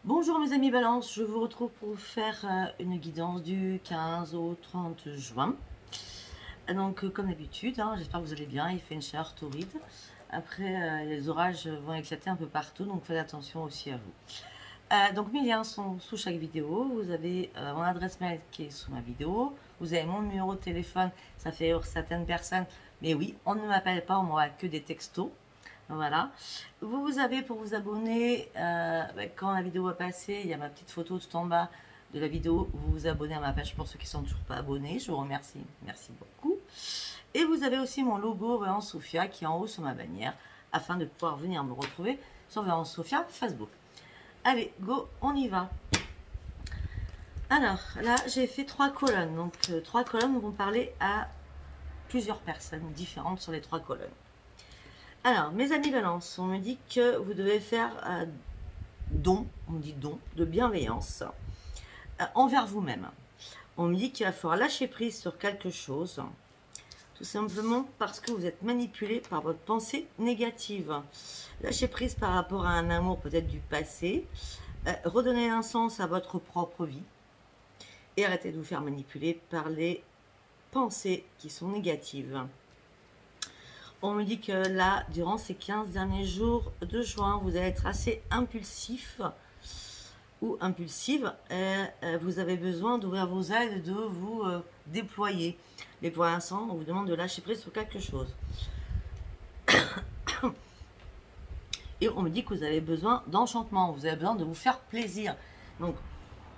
Bonjour mes amis Balance, je vous retrouve pour vous faire une guidance du 15 au 30 juin. Donc comme d'habitude, j'espère que vous allez bien, il fait une chaleur torride. Après les orages vont éclater un peu partout, donc faites attention aussi à vous. Donc mes liens sont sous chaque vidéo, vous avez mon adresse mail qui est sous ma vidéo, vous avez mon numéro de téléphone, ça fait rire certaines personnes, mais oui, on ne m'appelle pas, on m'envoie que des textos. Voilà, vous avez pour vous abonner, quand la vidéo va passer, il y a ma petite photo tout en bas de la vidéo, vous vous abonnez à ma page pour ceux qui ne sont toujours pas abonnés, je vous remercie, merci beaucoup. Et vous avez aussi mon logo Valence Sophia qui est en haut sur ma bannière, afin de pouvoir venir me retrouver sur Valence Sophia Facebook. Allez, go, on y va. Alors, là, j'ai fait 3 colonnes, donc 3 colonnes vont parler à plusieurs personnes différentes sur les 3 colonnes. Alors, mes amis Balance, on me dit que vous devez faire don, on me dit don, de bienveillance envers vous-même. On me dit qu'il va falloir lâcher prise sur quelque chose, tout simplement parce que vous êtes manipulé par votre pensée négative. Lâcher prise par rapport à un amour peut-être du passé, redonner un sens à votre propre vie et arrêtez de vous faire manipuler par les pensées qui sont négatives. On me dit que là, durant ces 15 derniers jours de juin, vous allez être assez impulsif ou impulsive. Vous avez besoin d'ouvrir vos ailes, de vous déployer. Mais pour l'instant, on vous demande de lâcher prise sur quelque chose. Et on me dit que vous avez besoin d'enchantement, vous avez besoin de vous faire plaisir. Donc,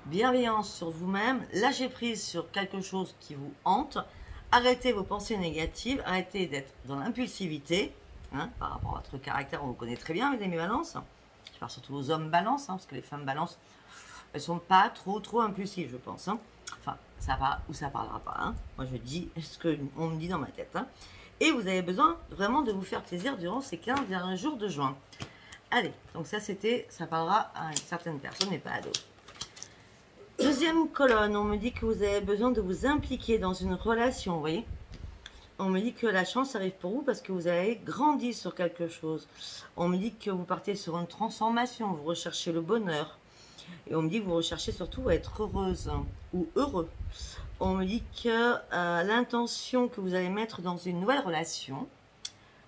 bienveillance sur vous-même, lâcher prise sur quelque chose qui vous hante. Arrêtez vos pensées négatives, arrêtez d'être dans l'impulsivité, par rapport à votre caractère, on vous connaît très bien, mes amis Balance. Je parle surtout aux hommes Balance, parce que les femmes Balance, elles sont pas trop impulsives, je pense. Enfin, ça va ou ça parlera pas. Moi, je dis ce qu'on me dit dans ma tête. Et vous avez besoin vraiment de vous faire plaisir durant ces 15 derniers jours de juin. Allez, donc ça parlera à une certaine personne, mais pas à d'autres. Deuxième colonne, on me dit que vous avez besoin de vous impliquer dans une relation, vous voyez. On me dit que la chance arrive pour vous parce que vous avez grandi sur quelque chose. On me dit que vous partez sur une transformation, vous recherchez le bonheur. Et on me dit que vous recherchez surtout à être heureuse ou heureux. On me dit que l'intention que vous allez mettre dans une nouvelle relation,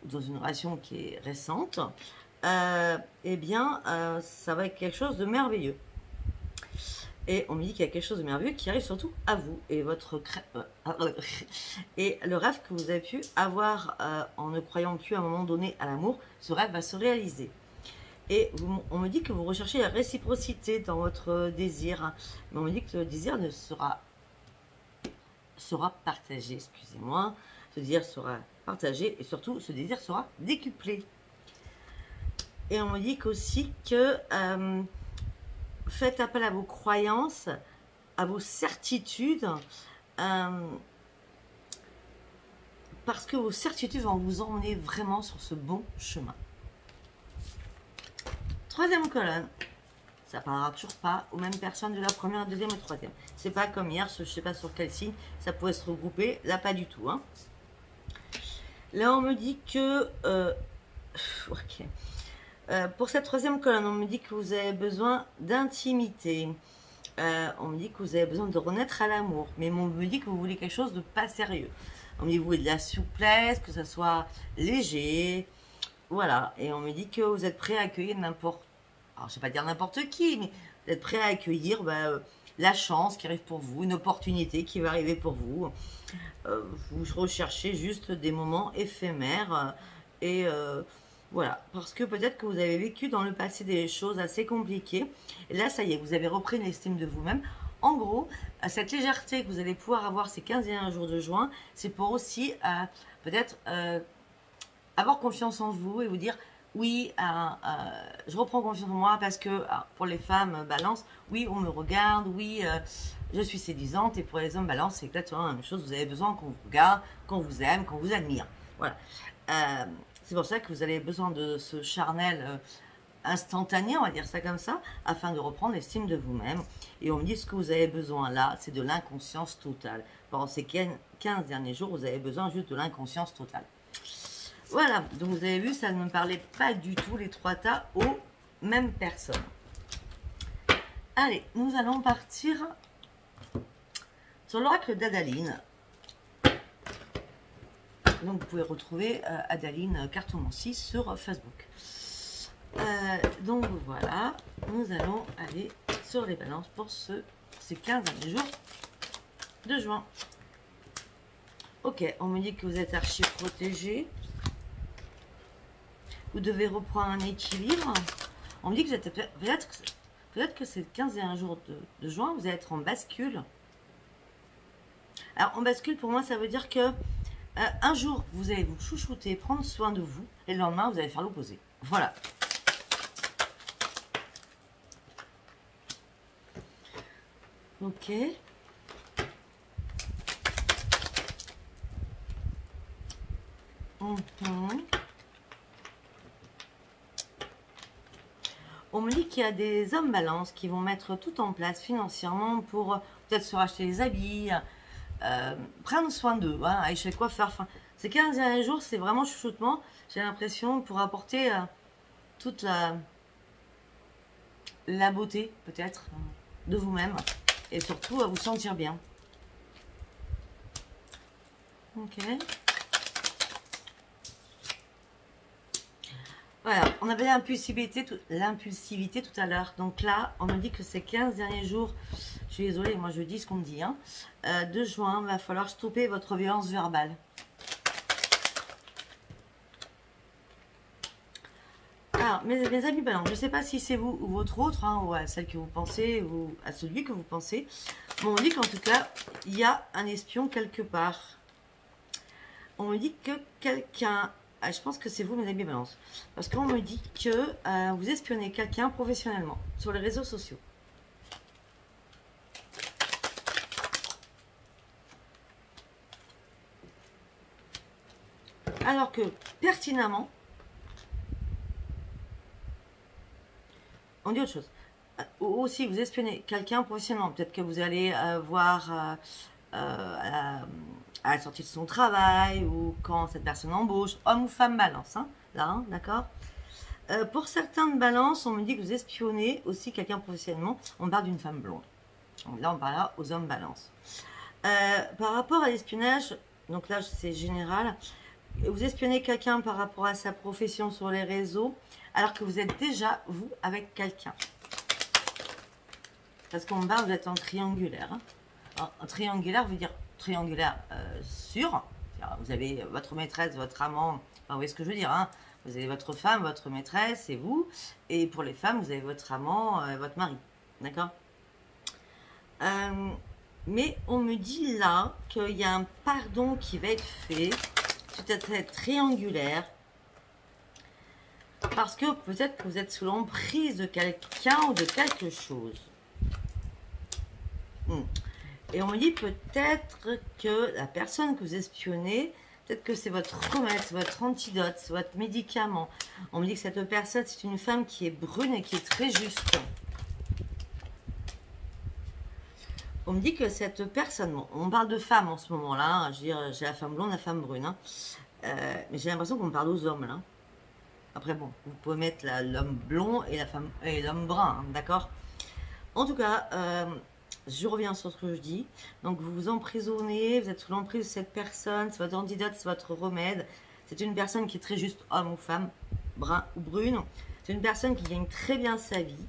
dans une relation qui est récente, eh bien, ça va être quelque chose de merveilleux. Et on me dit qu'il y a quelque chose de merveilleux qui arrive surtout à vous. Et et le rêve que vous avez pu avoir en ne croyant plus à un moment donné à l'amour, ce rêve va se réaliser. Et on me dit que vous recherchez la réciprocité dans votre désir. Mais on me dit que le désir sera partagé, excusez-moi. Ce désir sera partagé et surtout ce désir sera décuplé. Et on me dit qu'aussi que... faites appel à vos croyances, à vos certitudes, parce que vos certitudes vont vous emmener vraiment sur ce bon chemin. Troisième colonne, ça parlera toujours pas aux mêmes personnes de la première, deuxième et troisième. C'est pas comme hier, je sais pas sur quel signe, ça pourrait se regrouper, là pas du tout. Là on me dit que... ok. Pour cette troisième colonne, on me dit que vous avez besoin d'intimité. On me dit que vous avez besoin de renaître à l'amour. Mais on me dit que vous voulez quelque chose de pas sérieux. On me dit que vous voulez de la souplesse, que ce soit léger. Voilà. Et on me dit que vous êtes prêt à accueillir n'importe... Alors, je ne vais pas dire n'importe qui, mais vous êtes prêt à accueillir la chance qui arrive pour vous, une opportunité qui va arriver pour vous. Vous recherchez juste des moments éphémères et... voilà, parce que peut-être que vous avez vécu dans le passé des choses assez compliquées. Et là, ça y est, vous avez repris l'estime de vous-même. En gros, cette légèreté que vous allez pouvoir avoir ces 15 derniers jours de juin, c'est pour aussi peut-être avoir confiance en vous et vous dire, oui, je reprends confiance en moi parce que pour les femmes Balance, oui, on me regarde, oui, je suis séduisante. Et pour les hommes Balance, c'est exactement la même chose. Vous avez besoin qu'on vous regarde, qu'on vous aime, qu'on vous admire. Voilà. C'est pour ça que vous avez besoin de ce charnel instantané, on va dire ça comme ça, afin de reprendre l'estime de vous-même. Et on me dit ce que vous avez besoin là, c'est de l'inconscience totale. Pendant ces 15 derniers jours, vous avez besoin juste de l'inconscience totale. Voilà, donc vous avez vu, ça ne me parlait pas du tout les 3 tas aux mêmes personnes. Allez, nous allons partir sur l'oracle d'Adaline. Donc, vous pouvez retrouver Adaline Cartomancie sur Facebook. Donc, voilà, nous allons aller sur les balances pour ces 15 derniers jours de juin. Ok, on me dit que vous êtes archi protégé. Vous devez reprendre un équilibre. On me dit que vous êtes peut-être que ces 15 derniers jours de juin, vous allez être en bascule. Alors, en bascule, pour moi, ça veut dire que un jour, vous allez vous chouchouter, prendre soin de vous, et le lendemain, vous allez faire l'opposé. Voilà. Ok. On me dit qu'il y a des hommes balance qui vont mettre tout en place financièrement pour peut-être se racheter les habits, prendre soin d'eux, hein, aller chez le coiffeur. Enfin, ces 15 derniers jours, c'est vraiment chouchoutement. J'ai l'impression pour apporter toute la beauté, peut-être, de vous-même. Et surtout, à vous sentir bien. Ok. Voilà, on avait l'impulsivité tout à l'heure. Donc là, on me dit que ces 15 derniers jours, je suis désolée, moi je dis ce qu'on me dit, hein, de juin, il va falloir stopper votre violence verbale. Alors, mes amis balance, je ne sais pas si c'est vous ou votre autre, hein, ou à celle que vous pensez, ou à celui que vous pensez. Mais on me dit qu'en tout cas, il y a un espion quelque part. On me dit que quelqu'un... Ah, je pense que c'est vous, mes amis balance. Parce qu'on me dit que vous espionnez quelqu'un professionnellement sur les réseaux sociaux. Alors que, pertinemment, on dit autre chose. Aussi, vous espionnez quelqu'un professionnellement. Peut-être que vous allez voir à la sortie de son travail ou quand cette personne embauche, homme ou femme balance, hein, là, hein, d'accord. Pour certains de balance, on me dit que vous espionnez aussi quelqu'un professionnellement. On parle d'une femme blonde. Donc là, on parlera aux hommes balance. Par rapport à l'espionnage, donc là, c'est général. Vous espionnez quelqu'un par rapport à sa profession sur les réseaux, alors que vous êtes déjà, vous, avec quelqu'un. Parce qu'on me parle, vous êtes en triangulaire. Hein. Alors, en triangulaire veut dire triangulaire sûr. Vous avez votre maîtresse, votre amant, enfin, vous voyez ce que je veux dire, hein. Vous avez votre femme, votre maîtresse et vous. Et pour les femmes, vous avez votre amant, votre mari. D'accord. Mais on me dit là qu'il y a un pardon qui va être fait suite à cette triangulaire. Parce que peut-être que vous êtes sous l'emprise de quelqu'un ou de quelque chose. Et on me dit peut-être que la personne que vous espionnez, peut-être que c'est votre remède, votre antidote, votre médicament. On me dit que cette personne, c'est une femme qui est brune et qui est très juste. On me dit que cette personne, bon, on parle de femme en ce moment-là, hein, je veux dire, j'ai la femme blonde, la femme brune, hein, mais j'ai l'impression qu'on parle aux hommes là. Après bon, vous pouvez mettre l'homme blond et la femme et l'homme brun, hein, d'accord. En tout cas, je reviens sur ce que je dis. Donc vous vous emprisonnez, vous êtes sous l'emprise de cette personne, c'est votre antidote, c'est votre remède. C'est une personne qui est très juste, homme ou femme, brun ou brune. C'est une personne qui gagne très bien sa vie.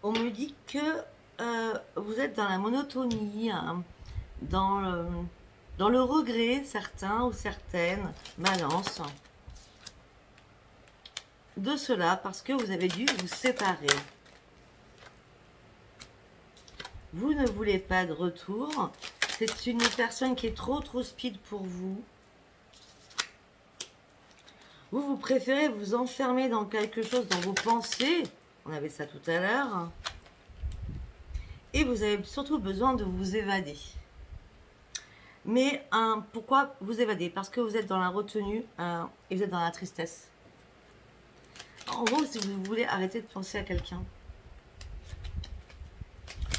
On me dit que vous êtes dans la monotonie, hein, dans le regret, certains ou certaines balances de cela parce que vous avez dû vous séparer. Vous ne voulez pas de retour. C'est une personne qui est trop speed pour vous. Vous préférez vous enfermer dans quelque chose, dans vos pensées. On avait ça tout à l'heure. Et vous avez surtout besoin de vous évader. Mais pourquoi vous évader? Parce que vous êtes dans la retenue et vous êtes dans la tristesse. En gros, si vous voulez arrêter de penser à quelqu'un.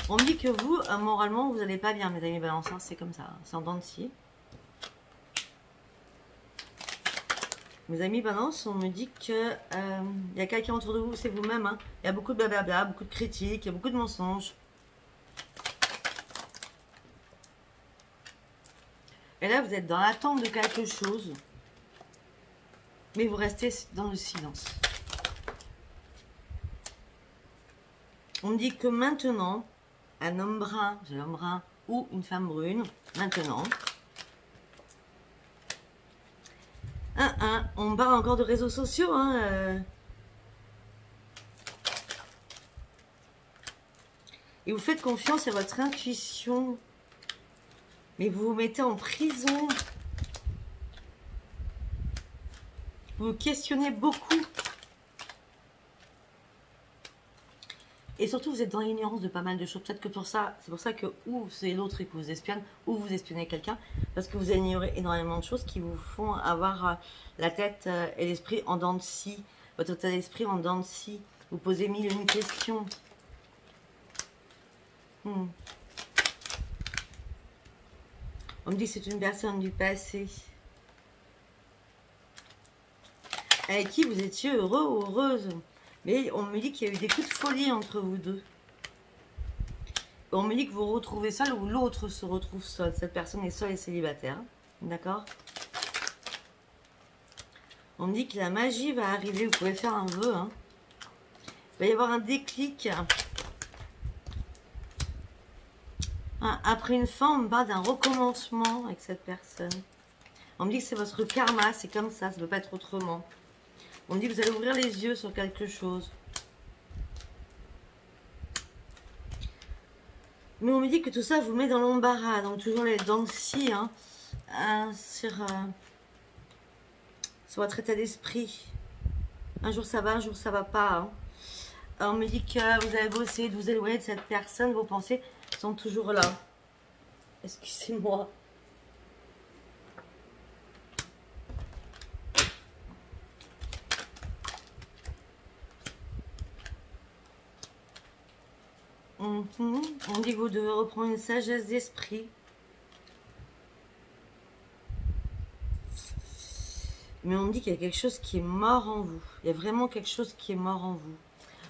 On me dit que vous, moralement, vous n'allez pas bien, mes amis balance. C'est comme ça, c'est en dents de scie. Mes amis balance, on me dit que y a quelqu'un autour de vous, c'est vous-même. Hein. Il y a beaucoup de blablabla, beaucoup de critiques, il y a beaucoup de mensonges. Et là, vous êtes dans l'attente de quelque chose. Mais vous restez dans le silence. On me dit que maintenant, un homme brun, j'ai l'homme brun, ou une femme brune, maintenant. On parle encore de réseaux sociaux. Hein, Et vous faites confiance à votre intuition. Mais vous vous mettez en prison. Vous vous questionnez beaucoup. Et surtout, vous êtes dans l'ignorance de pas mal de choses. Peut-être que pour ça, c'est pour ça que ou c'est l'autre qui vous espionne, ou vous espionnez quelqu'un. Parce que vous ignorez énormément de choses qui vous font avoir la tête et l'esprit en dents de scie. Votre état d'esprit en dents de scie. Vous posez mille et une questions. On me dit que c'est une personne du passé. Avec qui vous étiez heureux ou heureuse. Mais on me dit qu'il y a eu des coups de folie entre vous deux. On me dit que vous vous retrouvez seul ou l'autre se retrouve seul. Cette personne est seule et célibataire. D'accord? On me dit que la magie va arriver. Vous pouvez faire un vœu. Hein. Il va y avoir un déclic. Après une fin, on me parle d'un recommencement avec cette personne. On me dit que c'est votre karma. C'est comme ça. Ça ne peut pas être autrement. On me dit que vous allez ouvrir les yeux sur quelque chose. Mais on me dit que tout ça vous met dans l'embarras. Donc toujours les dents de scie sur votre état d'esprit. Un jour ça va, un jour ça va pas. Hein. Alors, on me dit que vous avez beau essayer de vous éloigner de cette personne, vos pensées sont toujours là. Excusez-moi. On dit que vous devez reprendre une sagesse d'esprit. Mais on me dit qu'il y a quelque chose qui est mort en vous. Il y a vraiment quelque chose qui est mort en vous.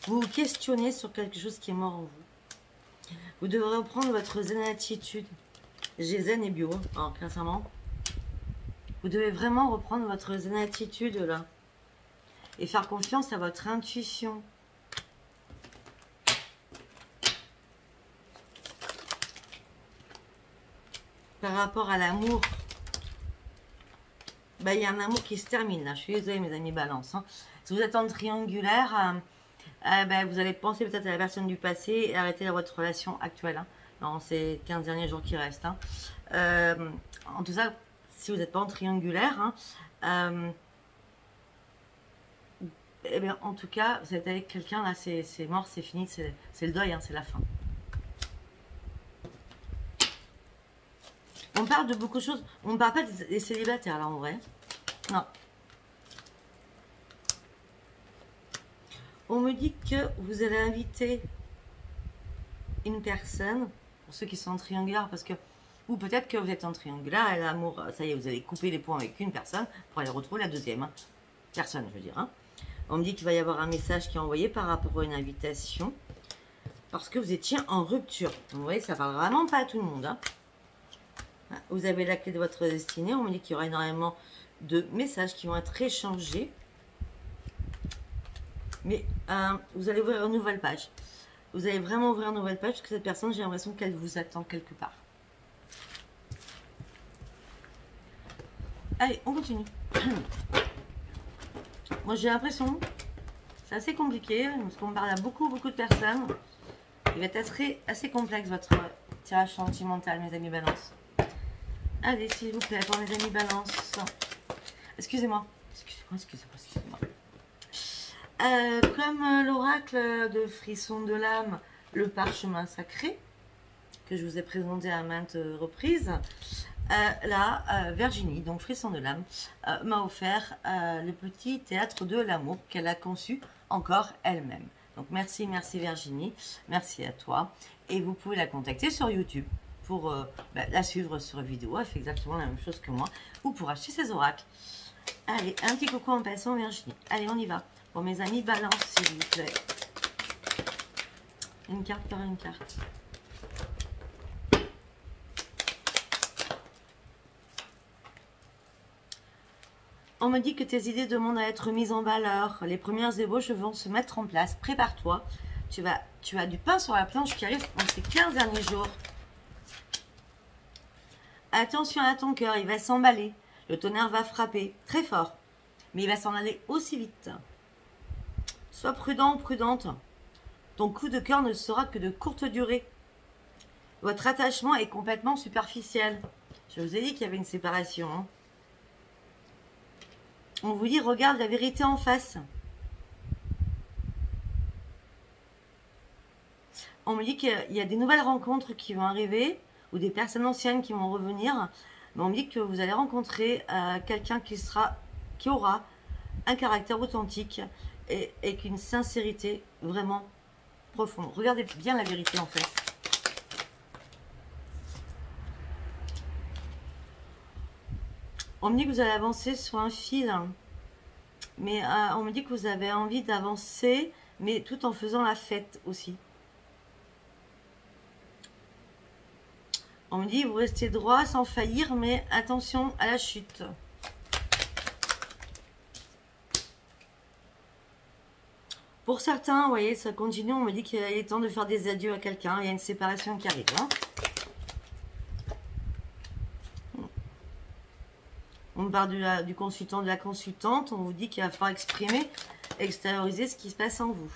Vous vous questionnez sur quelque chose qui est mort en vous. Vous devez reprendre votre zen attitude. J'ai zen et bio, alors sincèrement. Vous devez vraiment reprendre votre zen attitude là. Et faire confiance à votre intuition. Par rapport à l'amour, il y a un amour qui se termine là. Je suis désolée mes amis balance. Hein. Si vous êtes en triangulaire, vous allez penser peut-être à la personne du passé et arrêter votre relation actuelle. Hein, dans ces 15 derniers jours qui restent. Hein. En tout cas, si vous n'êtes pas en triangulaire, en tout cas, vous êtes avec quelqu'un, là c'est mort, c'est fini, c'est le deuil, hein, c'est la fin. On parle de beaucoup de choses. On ne parle pas des célibataires, là, en vrai. Non. On me dit que vous allez inviter une personne, pour ceux qui sont en triangulaire, parce que... Ou peut-être que vous êtes en triangulaire et l'amour... Ça y est, vous allez couper les ponts avec une personne pour aller retrouver la deuxième. Hein. Personne, je veux dire. Hein. On me dit qu'il va y avoir un message qui est envoyé par rapport à une invitation. Parce que vous étiez en rupture. Donc, vous voyez, ça parle vraiment pas à tout le monde. Hein. Vous avez la clé de votre destinée. On me dit qu'il y aura énormément de messages qui vont être échangés. Mais vous allez ouvrir une nouvelle page. Vous allez vraiment ouvrir une nouvelle page parce que cette personne, j'ai l'impression qu'elle vous attend quelque part. Allez, on continue. Moi, j'ai l'impression, c'est assez compliqué parce qu'on parle à beaucoup de personnes. Il va être assez complexe votre tirage sentimental, mes amis balance. Allez, s'il vous plaît, pour mes amis balance. Excusez-moi. Excusez-moi. Comme l'oracle de Frisson de l'âme, le parchemin sacré, que je vous ai présenté à maintes reprises, Virginie, donc Frisson de l'âme, m'a offert le petit théâtre de l'amour qu'elle a conçu encore elle-même. Donc merci Virginie, merci à toi. Et vous pouvez la contacter sur YouTube pour la suivre sur vidéo. Elle fait exactement la même chose que moi. Ou pour acheter ses oracles. Allez, un petit coucou en passant, Virginie. Allez, on y va. Pour mes amis, balance, s'il vous plaît. Une carte par une carte. On me dit que tes idées demandent à être mises en valeur. Les premières ébauches vont se mettre en place. Prépare-toi. Tu as du pain sur la planche qui arrive dans ces 15 derniers jours. Attention à ton cœur, il va s'emballer. Le tonnerre va frapper très fort. Mais il va s'en aller aussi vite. Sois prudent ou prudente. Ton coup de cœur ne sera que de courte durée. Votre attachement est complètement superficiel. Je vous ai dit qu'il y avait une séparation. Hein. On vous dit, regarde la vérité en face. On me dit qu'il y a des nouvelles rencontres qui vont arriver, ou des personnes anciennes qui vont revenir. Mais on me dit que vous allez rencontrer quelqu'un qui aura un caractère authentique et qu'une sincérité vraiment profonde. Regardez bien la vérité en face. On me dit que vous allez avancer sur un fil, mais on me dit que vous avez envie d'avancer, mais tout en faisant la fête aussi. On me dit vous restez droit sans faillir, mais attention à la chute. Pour certains, vous voyez, ça continue. On me dit qu'il est temps de faire des adieux à quelqu'un. Il y a une séparation qui arrive. Hein. On parle du consultant, de la consultante. On vous dit qu'il va falloir exprimer, extérioriser ce qui se passe en vous.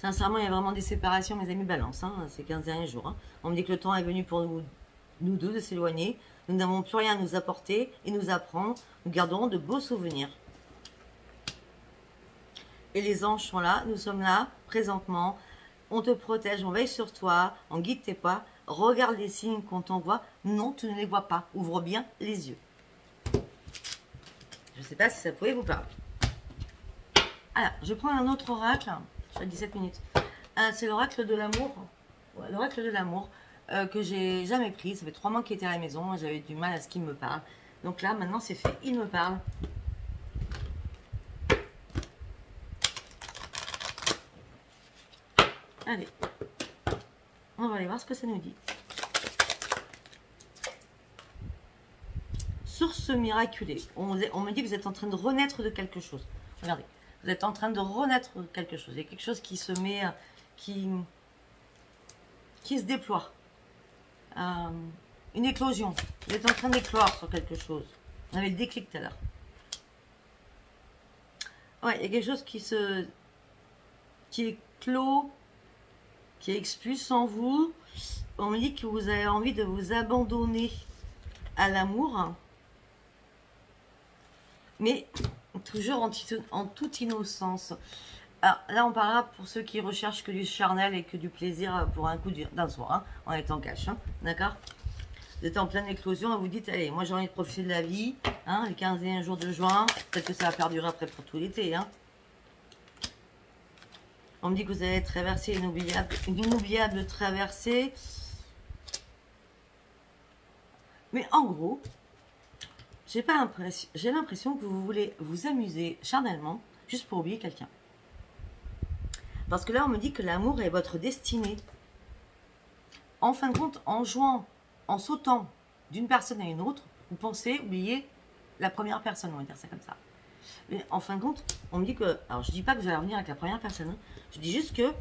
Sincèrement, il y a vraiment des séparations, mes amis, balance, hein, ces 15 derniers jours. Hein. On me dit que le temps est venu pour nous deux de s'éloigner. Nous n'avons plus rien à nous apporter et nous apprendre. Nous garderons de beaux souvenirs. Et les anges sont là, nous sommes là, présentement. On te protège, on veille sur toi, on guide tes pas. Regarde les signes qu'on t'envoie. Non, tu ne les vois pas. Ouvre bien les yeux. Je ne sais pas si ça pouvait vous parler. Alors, je prends un autre oracle. J'ai 17 minutes. C'est l'oracle de l'amour. Ouais, l'oracle de l'amour que j'ai jamais pris. Ça fait 3 mois qu'il était à la maison. J'avais du mal à ce qu'il me parle. Donc là, maintenant, c'est fait. Il me parle. Allez. On va aller voir ce que ça nous dit. Source miraculée. On me dit que vous êtes en train de renaître de quelque chose. Regardez. Vous êtes en train de renaître de quelque chose. Il y a quelque chose qui se met, qui se déploie. Une éclosion. Vous êtes en train d'éclore sur quelque chose. On avait le déclic tout à l'heure. Ouais, il y a quelque chose qui éclot, qui expulse en vous. On me dit que vous avez envie de vous abandonner à l'amour. Mais toujours en toute innocence. Alors là, on parlera pour ceux qui recherchent que du charnel et que du plaisir pour un coup d'un soir, hein, en étant cash, hein, d'accord? Vous êtes en pleine éclosion et vous dites, allez, moi j'ai envie de profiter de la vie, hein, les 15 et 1 jours de juin, peut-être que ça va perdurer après pour tout l'été, hein. On me dit que vous allez traverser une inoubliable traversée. Mais en gros, j'ai l'impression que vous voulez vous amuser charnellement juste pour oublier quelqu'un. Parce que là, on me dit que l'amour est votre destinée. En fin de compte, en jouant, en sautant d'une personne à une autre, vous pensez oublier la première personne, on va dire ça comme ça. Mais en fin de compte, on me dit que... Alors, je ne dis pas que vous allez revenir avec la première personne. Hein, je dis juste que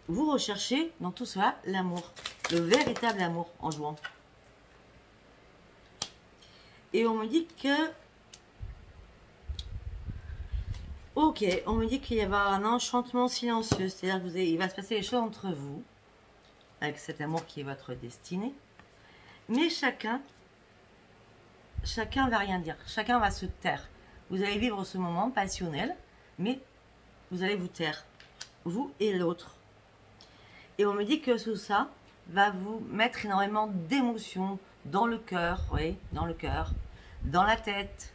vous recherchez dans tout cela l'amour. Le véritable amour en jouant. Et on me dit que... Ok, on me dit qu'il va y avoir un enchantement silencieux. C'est-à-dire qu'il va se passer des choses entre vous. Avec cet amour qui est votre destinée. Mais chacun va rien dire. Chacun va se taire. Vous allez vivre ce moment passionnel, mais vous allez vous taire. Vous et l'autre. Et on me dit que tout ça va vous mettre énormément d'émotions dans le cœur, oui, dans le cœur, dans la tête.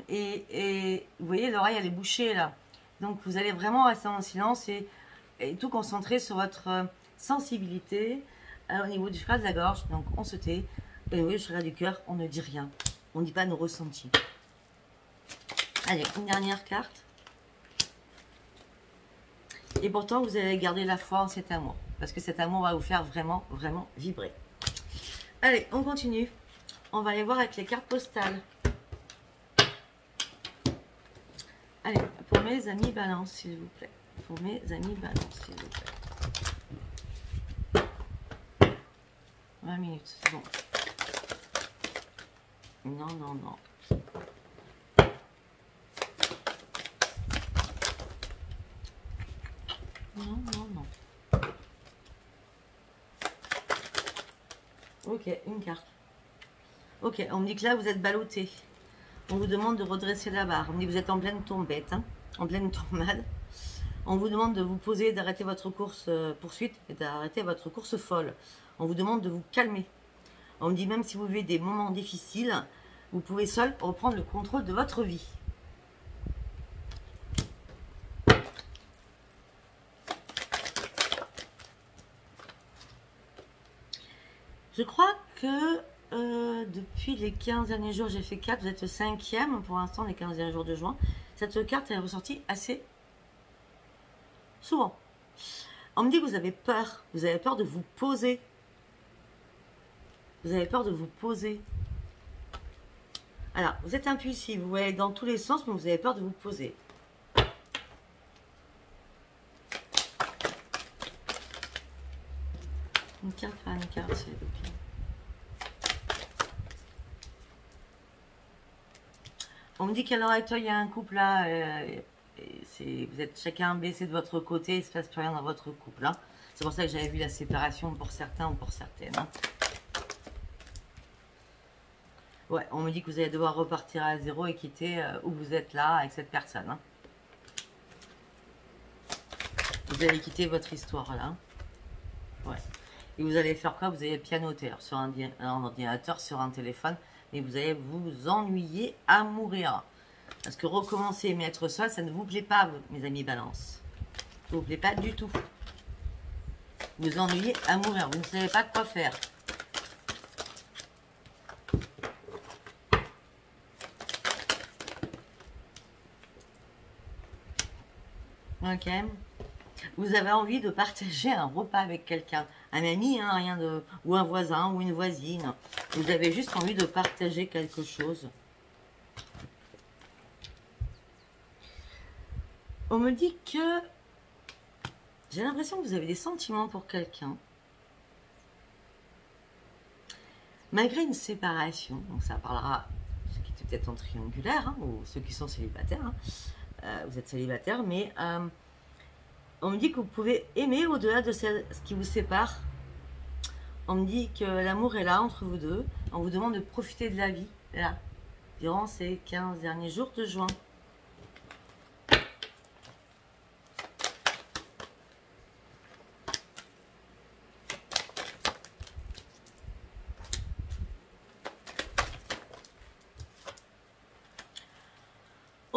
Et vous voyez, l'oreille, elle est bouchée là. Donc vous allez vraiment rester en silence et tout concentrer sur votre sensibilité au niveau du chakra de la gorge. Donc on se tait. Et oui, je regarde du cœur, on ne dit rien. On ne dit pas nos ressentis. Allez, une dernière carte. Et pourtant, vous allez garder la foi en cet amour. Parce que cet amour va vous faire vraiment, vraiment vibrer. Allez, on continue. On va aller voir avec les cartes postales. Allez, pour mes amis balance, s'il vous plaît. Pour mes amis balance, s'il vous plaît. 20 minutes, c'est bon. Non, non, non. Non, non, non. Ok, une carte. Ok, on me dit que là, vous êtes ballotté. On vous demande de redresser la barre. On me dit que vous êtes en pleine tombette, hein, en pleine tombade. On vous demande de vous poser, d'arrêter votre course poursuite et d'arrêter votre course folle. On vous demande de vous calmer. On me dit même si vous vivez des moments difficiles, vous pouvez seul reprendre le contrôle de votre vie. Je crois que depuis les 15 derniers jours, j'ai fait 4, vous êtes le 5e pour l'instant, les 15 derniers jours de juin. Cette carte est ressortie assez souvent. On me dit que vous avez peur de vous poser. Vous avez peur de vous poser. Alors, vous êtes impulsif, vous voyez dans tous les sens, mais vous avez peur de vous poser. Une carte par une carte, s'il vous plaît. On me dit qu'à l'heure actuelle, il y a un couple là, vous êtes chacun blessé de votre côté, il ne se passe plus rien dans votre couple. Hein. C'est pour ça que j'avais vu la séparation pour certains ou pour certaines. Hein. Ouais, on me dit que vous allez devoir repartir à zéro et quitter où vous êtes là avec cette personne. Hein. Vous allez quitter votre histoire là. Ouais. Et vous allez faire quoi? Vous allez pianoter sur un ordinateur, sur un téléphone. Mais vous allez vous ennuyer à mourir. Parce que recommencer mais être seul, ça ne vous plaît pas, mes amis balance. Ça ne vous plaît pas du tout. Vous ennuyez à mourir. Vous ne savez pas quoi faire. Ok. Vous avez envie de partager un repas avec quelqu'un. Un ami, hein, rien de, ou un voisin ou une voisine. Vous avez juste envie de partager quelque chose. On me dit que j'ai l'impression que vous avez des sentiments pour quelqu'un. Malgré une séparation, donc ça parlera de ceux qui étaient peut-être en triangulaire, hein, ou ceux qui sont célibataires. Hein. Vous êtes célibataire, mais on me dit que vous pouvez aimer au-delà de ce qui vous sépare. On me dit que l'amour est là entre vous deux. On vous demande de profiter de la vie, là, durant ces 15 derniers jours de juin.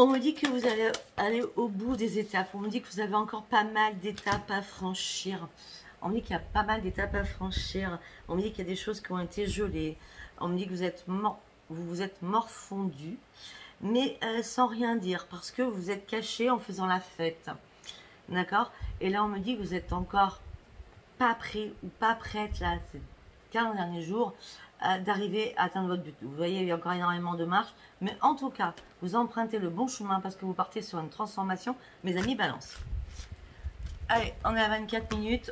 On me dit que vous allez aller au bout des étapes. On me dit que vous avez encore pas mal d'étapes à franchir. On me dit qu'il y a pas mal d'étapes à franchir. On me dit qu'il y a des choses qui ont été gelées. On me dit que vous êtes morfondu, mais sans rien dire, parce que vous êtes caché en faisant la fête. D'accord? Et là, on me dit que vous êtes encore pas prêt ou pas prête, là, ces 15 derniers jours, d'arriver à atteindre votre but. Vous voyez, il y a encore énormément de marche. Mais en tout cas, vous empruntez le bon chemin parce que vous partez sur une transformation. Mes amis, balance. Allez, on est à 24 minutes.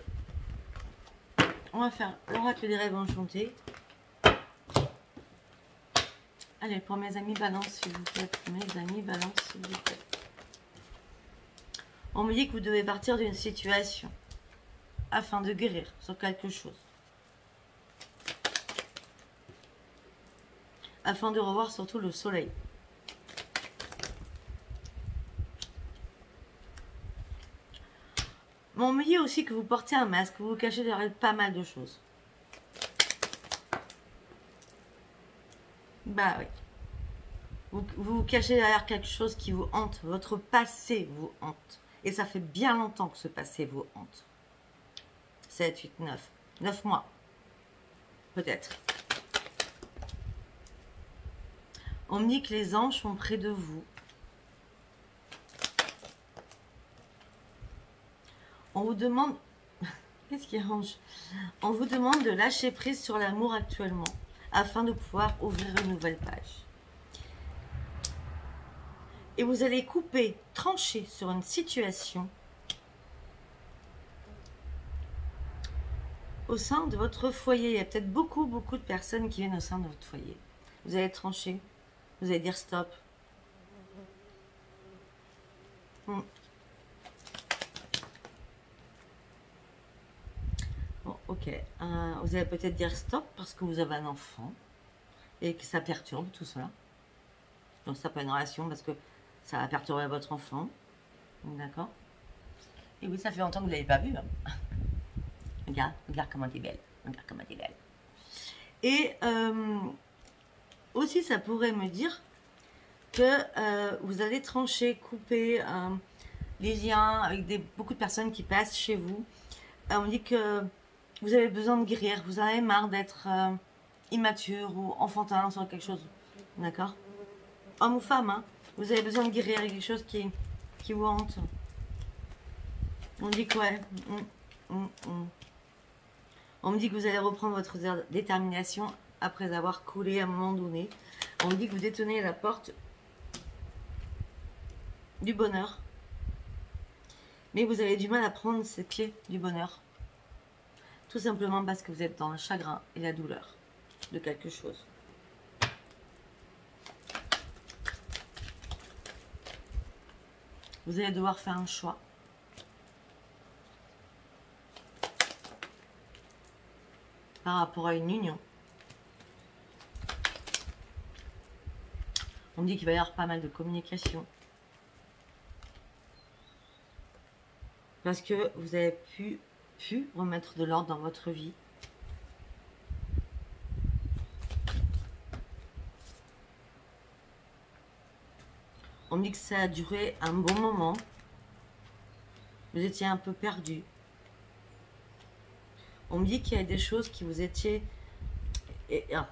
On va faire l'oracle des rêves enchantés. Allez, pour mes amis, balance, s'il vous plaît. Pour mes amis, balance, s'il vous plaît. On me dit que vous devez partir d'une situation afin de guérir sur quelque chose. Afin de revoir surtout le soleil. Mais on me dit aussi que vous portez un masque, vous vous cachez derrière pas mal de choses. Bah oui. Vous vous cachez derrière quelque chose qui vous hante. Votre passé vous hante. Et ça fait bien longtemps que ce passé vous hante. 7, 8, 9. 9 mois. Peut-être. On me dit que les anges sont près de vous. On vous demande... Qu'est-ce qui arrange? On vous demande de lâcher prise sur l'amour actuellement, afin de pouvoir ouvrir une nouvelle page. Et vous allez couper, trancher sur une situation au sein de votre foyer. Il y a peut-être beaucoup de personnes qui viennent au sein de votre foyer. Vous allez trancher. Vous allez dire stop. Bon, ok. Vous allez peut-être dire stop parce que vous avez un enfant et que ça perturbe tout cela. Donc ça peut être une relation parce que ça va perturber votre enfant. D'accord? Et oui, ça fait longtemps que vous ne l'avez pas vu. Hein. Regarde, regarde comment elle est belle. Regarde comment elle est belle. Et aussi, ça pourrait me dire que vous allez trancher, couper les liens avec beaucoup de personnes qui passent chez vous. On dit que vous avez besoin de guérir. Vous en avez marre d'être immature ou enfantin sur quelque chose. D'accord? Homme ou femme, hein, vous avez besoin de guérir quelque chose qui vous hante. On dit que ouais. On me dit que vous allez reprendre votre détermination après avoir coulé à un moment donné. On me dit que vous détenez la porte du bonheur. Mais vous avez du mal à prendre cette clé du bonheur. Tout simplement parce que vous êtes dans le chagrin et la douleur de quelque chose. Vous allez devoir faire un choix. Par rapport à une union. On me dit qu'il va y avoir pas mal de communication. Parce que vous avez pu remettre de l'ordre dans votre vie. On me dit que ça a duré un bon moment. Vous étiez un peu perdu. On me dit qu'il y a des choses qui vous étiez... il y a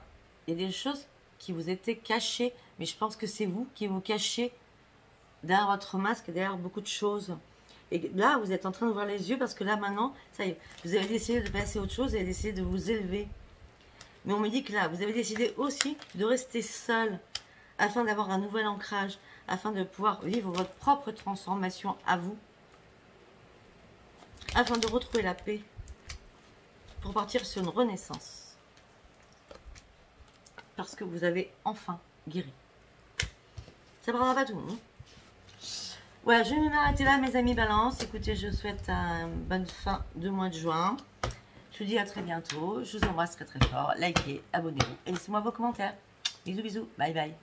des choses qui vous étaient cachées. Mais je pense que c'est vous qui vous cachez derrière votre masque, derrière beaucoup de choses. Et là, vous êtes en train d'ouvrir les yeux parce que là, maintenant, ça y est, vous avez décidé de passer à autre chose et décidé de vous élever. Mais on me dit que là, vous avez décidé aussi de rester seul afin d'avoir un nouvel ancrage, afin de pouvoir vivre votre propre transformation à vous, afin de retrouver la paix, pour partir sur une renaissance. Parce que vous avez enfin guéri. Ça ne parlera pas tout le monde. Voilà, je vais m'arrêter là, mes amis balance. Écoutez, je vous souhaite une bonne fin de mois de juin. Je vous dis à très bientôt. Je vous embrasse très très fort. Likez, abonnez-vous et laissez-moi vos commentaires. Bisous, bisous. Bye bye.